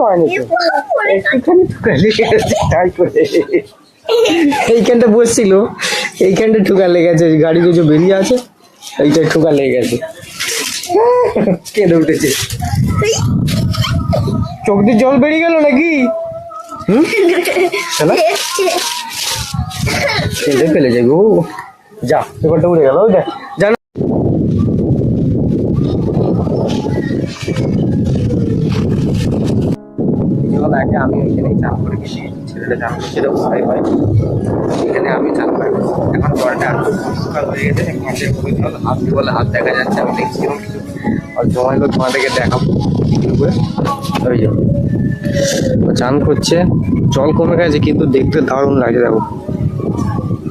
হয়নি তো, একটুখানি ঠুকা লেগে গেছে তাই করে। এইখানটা বসছিল, এইখানটা ঠুকা লেগে গেছে, গাড়ি যে বেরিয়ে আছে এইটা ঠুকা লেগে গেছে, কেঁদে উঠেছে। চোখ দিয়ে জল বেরিয়ে গেল নাকি? কেঁদে ফেলে যাবো, যা পেপারটা উড়ে গেল। ওই দেখ জানো আগে আমি ওইখানেই চান করে গেছি, ছেলেটা চান করছিল ভয় ভয়, এখানে আমি চান করে গেছি। এখন ঘরটা এত পরিষ্কার হয়ে গেছে, মাঠের খুবই জল, হাত দিয়ে বলে হাত দেখা যাচ্ছে, আমি দেখছি কিছু আর সময় লোক তোমাদেরকে দেখাবো করে। ওই যে চান করছে, জল কমে গেছে কিন্তু দেখতে দারুণ লাগছে। দেখো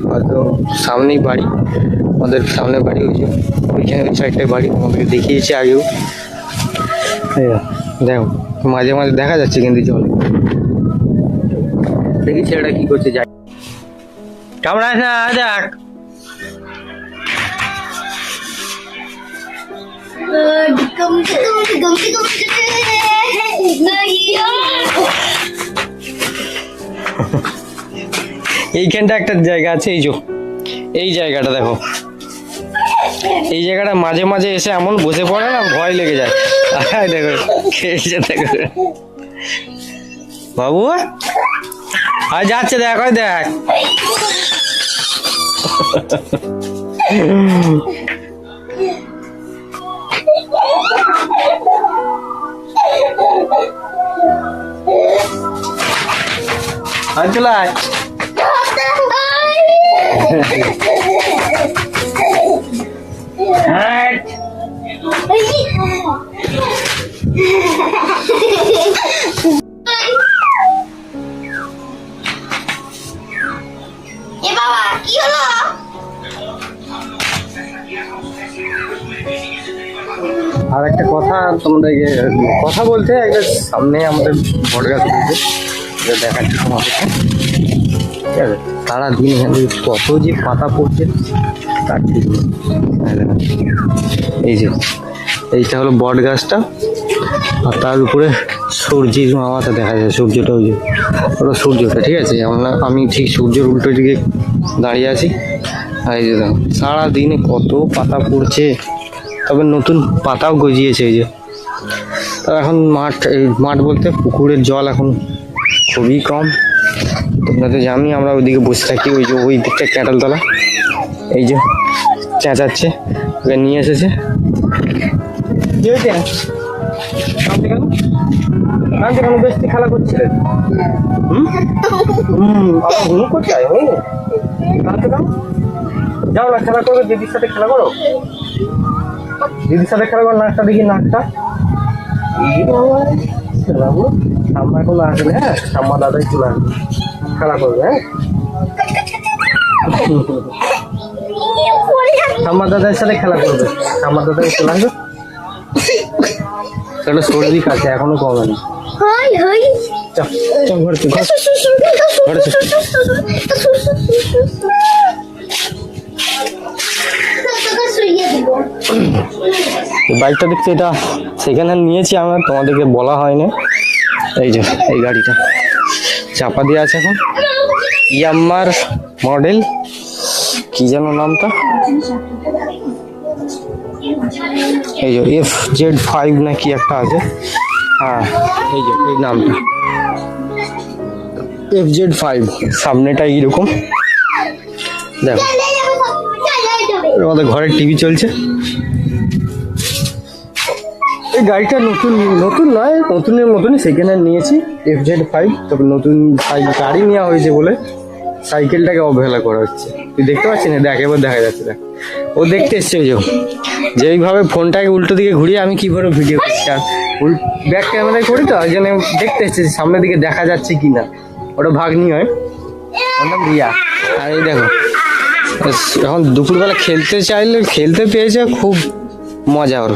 হয়তো সামনেই বাড়ি, আমাদের সামনে বাড়ি, ওই যে ওইখানে ওই সাইডটায় বাড়ি, আমাদেরকে দেখিয়েছি আগেও। দেখো মাঝে মাঝে দেখা যাচ্ছে কিন্তু জল, দেখি ছেলেটা কি করছে, যাই কেমন আছে না দেখ। এইখানটা একটা জায়গা আছে, এই যে এই জায়গাটা দেখো, এই জায়গাটা মাঝে মাঝে এসে এমন বসে পড়ে না, ভয় লেগে যায়। দেখো খেয়েছে, দেখো বাবু আর যাচ্ছে, দেখ ওই দেখ। চলে আয়। আর একটা কথা তোমাদেরকে কথা বলতে, একটা সামনে আমাদের বট গাছ রয়েছে, দেখাচ্ছি তোমাদেরকে, ঠিক আছে? সারাদিন এখানে কত যে পাতা পড়ছে তার ঠিক নেই। এই যে এইটা হলো বট গাছটা, আর তার উপরে সূর্যের মামাটা দেখা যায়, সূর্যটা ওই যে ওটা সূর্যটা, ঠিক আছে? আমি ঠিক সূর্যের উল্টো দিকে দাঁড়িয়ে আছি। আর এই যে দেখো সারাদিনে কত পাতা পড়ছে, তবে নতুন পাতাও গজিয়েছে। এই যে তার এখন মাঠ বলতে পুকুরের জল এখন খুবই কম। তোমরা তো জানি আমরা ওইদিকে বসে থাকি, ওই যে ওই দিকটা ক্যাটালতলা, এই যে চেঁচাচ্ছে, ওকে নিয়ে এসেছে। কেন বেশি খেলা করছিলে? যাও না খেলা করবে, দিদির সাথে খেলা করো, দিদির সাথে খেলা করো। নাকটা দেখি, নাকটা ঠাম্মা এখন আসবে। হ্যাঁ ঠাম্মা দাদাই চলে আসবে, খেলা করবে। হ্যাঁ ঠাম্মা দাদার সাথে খেলা করবে, ঠাম্মা দাদাই চলে আসবে। সেটা সর্দি কাছে এখনো কমেনি। বাইকটা দেখছি, এটা সেকেন্ড হ্যান্ড নিয়েছি আমরা, তোমাদেরকে বলা হয়নি। এই যে এই গাড়িটা চাপা দিয়ে আছে এখন, ইয়াম্মার মডেল, কি যেন নামটা, এই যে FZ5 না কি একটা আছে। হ্যাঁ এই যে এই নামটা FZ5, সামনেটা এইরকম দেখো। আমাদের ঘরের টিভি চলছে। এই গাড়িটা নতুন নয়, নতুনের মতনই সেকেন্ড হ্যান্ড নিয়েছি, FZ5। তবে নতুন গাড়ি নেওয়া হয়েছে বলে সাইকেলটাকে অবহেলা করা হচ্ছে। তুই দেখতে পাচ্ছিস না, দেখ এবার দেখা যাচ্ছে, দেখ ও দেখতে এসছে। ওই যে এইভাবে ফোনটাকে উল্টো দিকে ঘুরিয়ে আমি কীভাবে ভিডিও করছি, আর ব্যাক ক্যামেরায় করি তো, ওই জন্য দেখতে এসছে সামনের দিকে দেখা যাচ্ছে কি না। ওটা ভাগ্নি হয়, ওর নাম রিয়া। আর এই দেখো এখন দুপুরবেলা খেলতে চাইলে খেলতে পেয়েছে, খুব মজা ওর।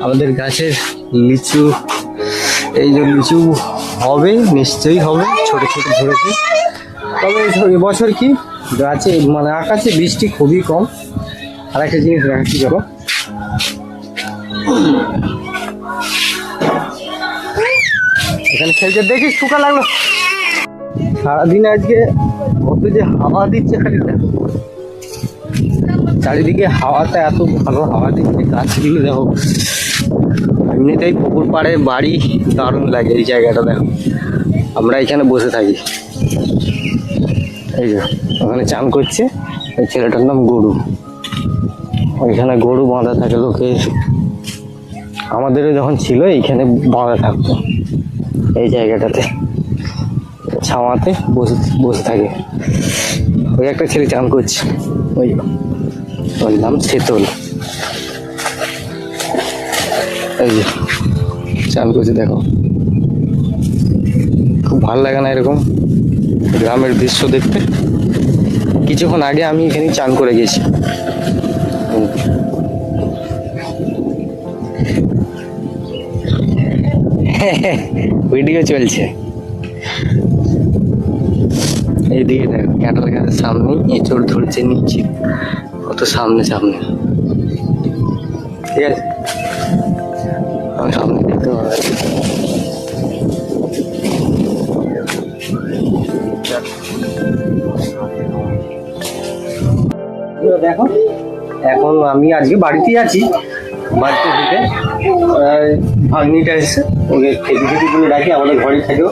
আমাদের গাছের লিচু, এই যে লিচু হবে, নিশ্চয়ই হবে, ছোট ছোট ধরেছে। তবে এবছর কি গাছে মানে আকাশে বৃষ্টি খুবই কম। আর একটা জিনিস দেখাচ্ছি, চলো এখানে খেলতে দেখিস ঠুকা লাগলো। সারাদিন আজকে কত যে হাওয়া দিচ্ছে খালি দেখো, চারিদিকে হাওয়াটা এত ভালো হাওয়া দিচ্ছে, গাছগুলো দেখো। এমনিতেই পুকুর পাড়ে বাড়ি দারুণ লাগে এই জায়গাটা দেখো। আমরা এখানে বসে থাকি, এই যে ওখানে চান করছে এই ছেলেটার নাম গরু। ওইখানে গরু বাঁধা থাকে লোকে, আমাদেরও যখন ছিল এইখানে বাঁধা থাকতো এই জায়গাটাতে, ছাওয়াতে বসে বসে থাকে। ওই একটা ছেলে চান করছে, ওই ওর নাম শেতল। এই যে চান করছে দেখো, খুব ভালো লাগে না এরকম গ্রামের দৃশ্য দেখতে? কিছুক্ষণ আগে আমি এখানে চান করে গেছি। ভিডিও চলছে এইদিকে দেখো, ক্যাটার গাছের সামনে এঁচড় ধরছে নিচে, কত সামনে সামনে। ঠিক আছে, আমি সামনে দেখতে পাবো। দেখো এখন আমি আজকে বাড়িতেই আছি, বাড়িতে থেকে ভাগ্নিটা এসেছে, ওকে খেতে খেতে করে ডাকি, আমাদের ঘরেই থাকেও।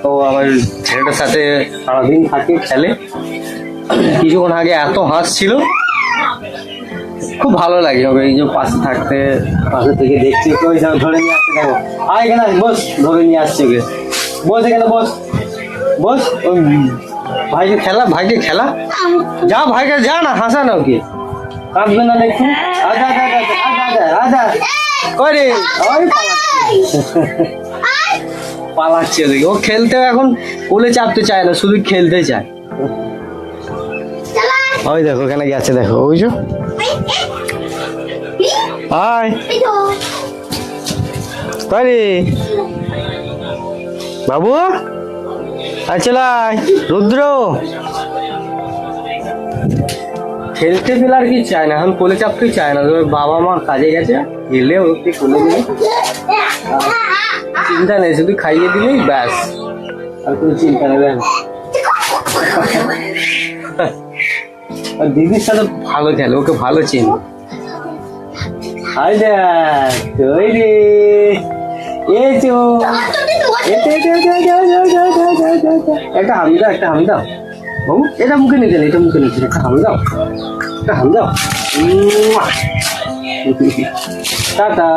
তো আমার ছেলেটার সাথে সারাদিন থাকে, খেলে। কিছুক্ষণ আগে এত হাসছিল, খুব ভালো লাগে ওকে এই যে পাশে থাকতে, পাশে থেকে দেখছি। ওই ধরে নিয়ে আসছে দেখো, আয় এখানে বস, ধরে নিয়ে আসছে ওকে, বস এখানে বস বস। ওই ভাইকে খেলা, ভাইকে খেলা, যা ভাইকে যা না, হাসা না ওকে, কাঁদবে না দেখুন। আজা আজা আজা আজা করে ওই পালাচ্ছে ওদিকে। ও খেলতেও এখন কোলে চাপতে চায় না, শুধু খেলতে চায়। ওই দেখো ওখানে গেছে দেখো, ওই যে আয় করে বাবু, আয় চলাই রুদ্র। খেলতে পেলে আর কি চায় না, এখন কোলে চাপতেই চায় না। বাবা মা কাজে গেছে, গেলে ওকে কোলে দিলে চিন্তা নেই, শুধু খাইয়ে দিলেই ব্যাস, আর কোনো চিন্তা নেই। আর দিদির সাথে ভালো খেলে, ওকে ভালো চিনি। হাই দেখ ওই রে, একটা হামি দাও, একটা হামি দাও বাবু, এটা মুখে নিতে, এটা মুখে নিতে, একটা হামি দাও, একটা হামি দাও। টাটা,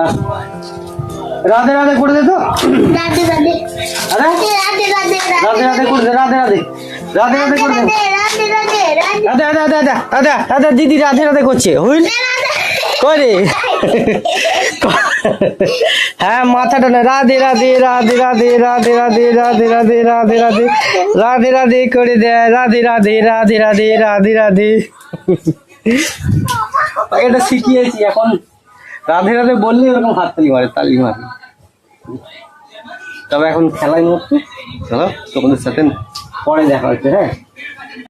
রাধে রাধে করে দে তো, রাধে রাধে, রাধে রাধে করে দে, রাধে রাধে, রাধে রাধে করে দে, রাধে রাধে রাধে রাধে রাধে। দিদি রাধে রাধে করছে, হুইল করে। হ্যাঁ মাথাটা না, রাধে রাধে রাধে রাধে রাধে রাধে রাধে রাধে রাধে রাধে রাধে রাধে করে দেয়, রাধে রাধে রাধে রাধে রাধে রাধে। এটা শিখিয়েছি, এখন রাধে রাধে বললে ওরকম হাততালি মারে, তালি মারে। তবে এখন খেলায় মরতে, চলো তোমাদের সাথে পরে দেখা হচ্ছে। হ্যাঁ।